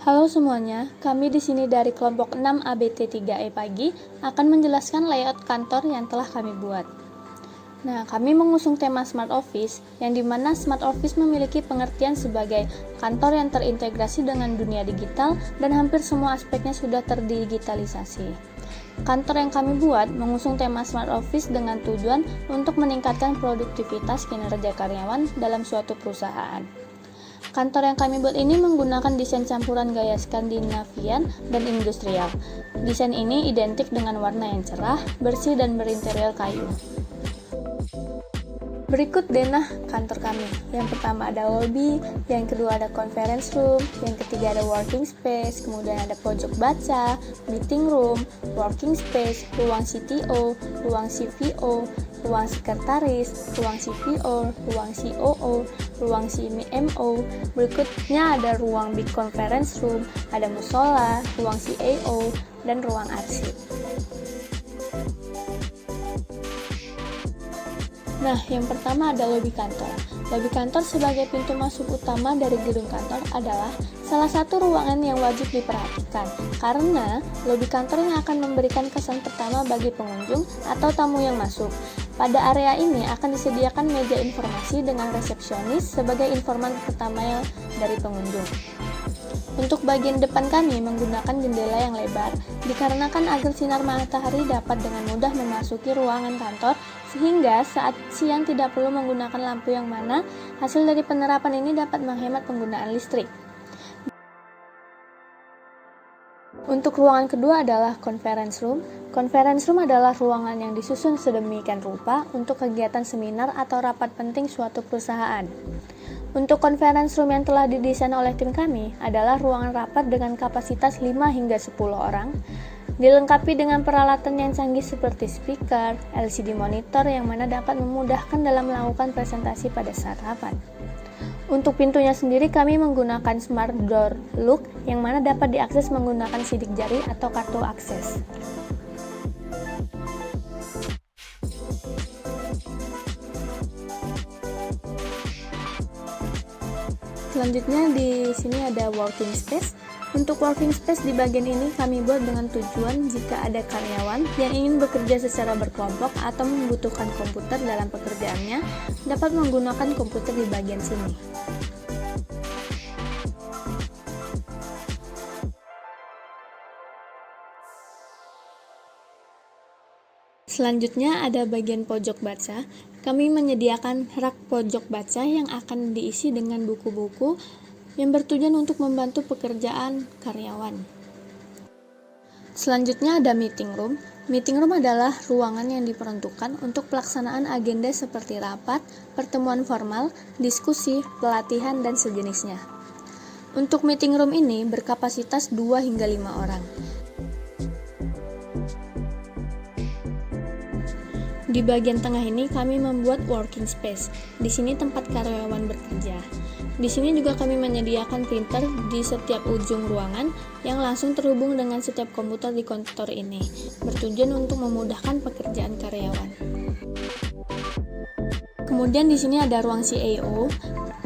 Halo semuanya, kami di sini dari kelompok 6 ABT3E Pagi akan menjelaskan layout kantor yang telah kami buat. Nah, kami mengusung tema Smart Office, yang dimana Smart Office memiliki pengertian sebagai kantor yang terintegrasi dengan dunia digital dan hampir semua aspeknya sudah terdigitalisasi. Kantor yang kami buat mengusung tema Smart Office dengan tujuan untuk meningkatkan produktivitas kinerja karyawan dalam suatu perusahaan. Kantor yang kami buat ini menggunakan desain campuran gaya Skandinavian dan industrial. Desain ini identik dengan warna yang cerah, bersih, dan berinterior kayu. Berikut denah kantor kami. Yang pertama ada lobby, yang kedua ada conference room, yang ketiga ada working space, kemudian ada pojok baca, meeting room, working space, ruang CTO, ruang CVO, ruang sekretaris, ruang CPO, ruang COO, ruang CMO. Berikutnya ada ruang big conference room, ada musola, ruang CAO, dan ruang arsip. Nah, yang pertama ada lobi kantor. Lobi kantor sebagai pintu masuk utama dari gedung kantor adalah salah satu ruangan yang wajib diperhatikan, karena lobi kantor yang akan memberikan kesan pertama bagi pengunjung atau tamu yang masuk. Pada area ini akan disediakan meja informasi dengan resepsionis sebagai informan pertama dari pengunjung. Untuk bagian depan kami menggunakan jendela yang lebar, dikarenakan agar sinar matahari dapat dengan mudah memasuki ruangan kantor, sehingga saat siang tidak perlu menggunakan lampu yang mana hasil dari penerapan ini dapat menghemat penggunaan listrik. Untuk ruangan kedua adalah conference room. Conference room adalah ruangan yang disusun sedemikian rupa untuk kegiatan seminar atau rapat penting suatu perusahaan. Untuk conference room yang telah didesain oleh tim kami adalah ruangan rapat dengan kapasitas 5 hingga 10 orang, dilengkapi dengan peralatan yang canggih seperti speaker, LCD monitor yang mana dapat memudahkan dalam melakukan presentasi pada saat rapat. Untuk pintunya sendiri kami menggunakan smart door lock yang mana dapat diakses menggunakan sidik jari atau kartu akses. Selanjutnya di sini ada working space. Untuk working space di bagian ini kami buat dengan tujuan jika ada karyawan yang ingin bekerja secara berkelompok atau membutuhkan komputer dalam pekerjaannya, dapat menggunakan komputer di bagian sini. Selanjutnya ada bagian pojok baca. Kami menyediakan rak pojok baca yang akan diisi dengan buku-buku yang bertujuan untuk membantu pekerjaan karyawan. Selanjutnya ada meeting room. Meeting room adalah ruangan yang diperuntukkan untuk pelaksanaan agenda seperti rapat, pertemuan formal, diskusi, pelatihan, dan sejenisnya. Untuk meeting room ini berkapasitas 2 hingga 5 orang. Di bagian tengah ini kami membuat working space. Di sini tempat karyawan bekerja. Di sini juga kami menyediakan printer di setiap ujung ruangan yang langsung terhubung dengan setiap komputer di kantor ini, bertujuan untuk memudahkan pekerjaan karyawan. Kemudian di sini ada ruang CAO.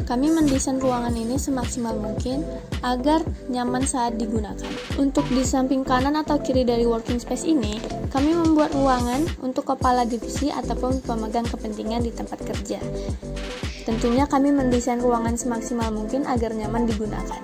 Kami mendesain ruangan ini semaksimal mungkin agar nyaman saat digunakan. Untuk di samping kanan atau kiri dari working space ini, kami membuat ruangan untuk kepala divisi ataupun pemegang kepentingan di tempat kerja. Tentunya kami mendesain ruangan semaksimal mungkin agar nyaman digunakan.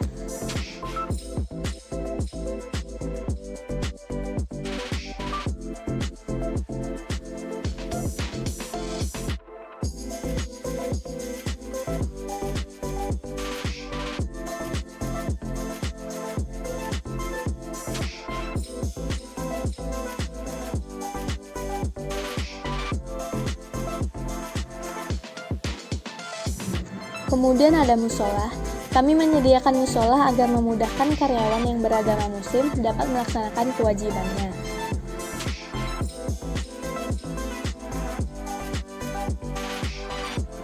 Kemudian ada musola. Kami menyediakan musola agar memudahkan karyawan yang beragama muslim dapat melaksanakan kewajibannya.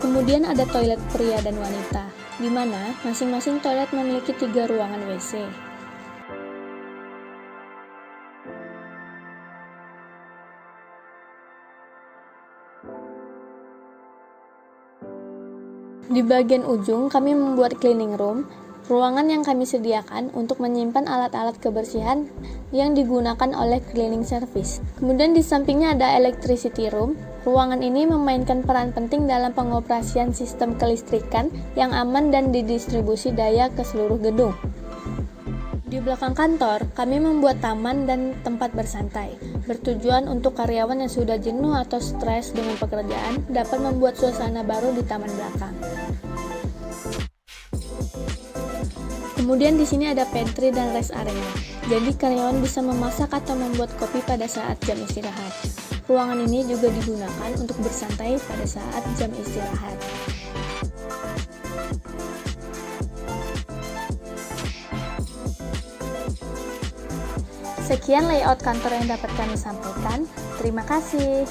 Kemudian ada toilet pria dan wanita, di mana masing-masing toilet memiliki 3 ruangan WC. Di bagian ujung kami membuat cleaning room. ruangan yang kami sediakan untuk menyimpan alat-alat kebersihan yang digunakan oleh cleaning service. Kemudian di sampingnya ada electricity room. Ruangan ini memainkan peran penting dalam pengoperasian sistem kelistrikan yang aman dan didistribusi daya ke seluruh gedung. Di belakang kantor, kami membuat taman dan tempat bersantai, bertujuan untuk karyawan yang sudah jenuh atau stres dengan pekerjaan dapat membuat suasana baru di taman belakang. Kemudian di sini ada pantry dan rest area, jadi karyawan bisa memasak atau membuat kopi pada saat jam istirahat. Ruangan ini juga digunakan untuk bersantai pada saat jam istirahat. Sekian layout kantor yang dapat kami sampaikan. Terima kasih.